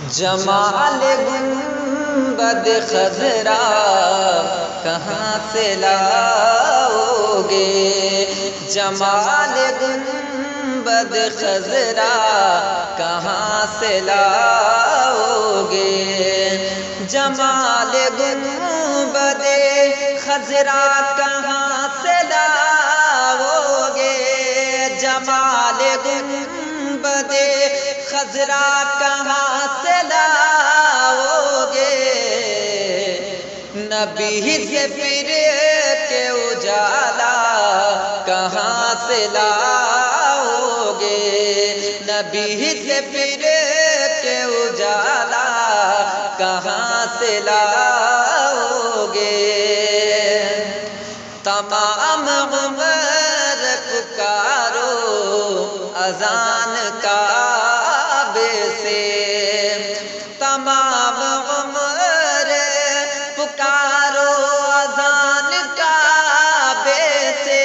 جمال گنبد خضرا کہاں سے لاؤ گے؟ جمال گنبد خضرا کہاں سے لاؤ گے؟ جمال گنبد خضرا کہاں سے لاؤ گے؟ جمال گنبد خضرا کہاں سے لاؤ گے؟ نبی سے پھر کے اجالا کہاں سے لاؤ گے؟ نبی سے پھر کے اجالا کہاں سے لاؤ گے؟ تمام عمر پکارو اذان کعبے سے، تمام عمر پکارو اذان کعبے سے،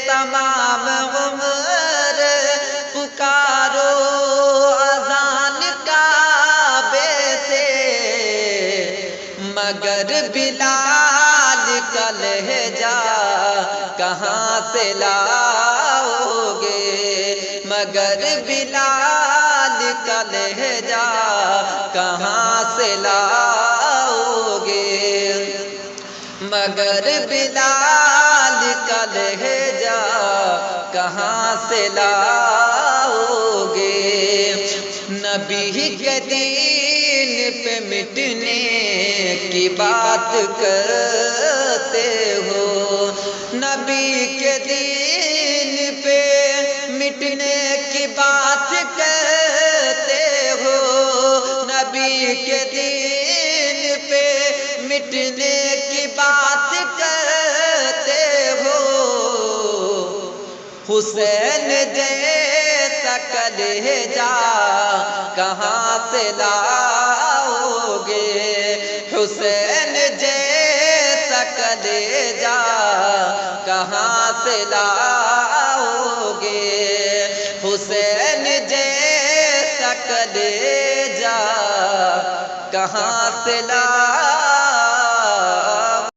تمام عمر پکارو اذان کعبے سے، مگر بلال کا لہجہ کہاں سے لاؤ گے؟ مگر بلال کا لہجہ کہاں سے لاؤ گے؟ مگر بلال کا لہجہ کہاں سے لاؤ گے؟ نبی کے دین پہ مٹنے کی بات کرتے ہو، نبی کے دین پہ مٹنے کی بات کرتے ہو، نبی کے دین پہ مٹنے کی بات کرتے ہو، حسین جیسا کلیجہ کہاں سے لاؤ گے؟ حسین جیسا کلیجہ کہاں سے لاؤ گے؟ حسین جیسا کلیجہ کہاں سے لاؤ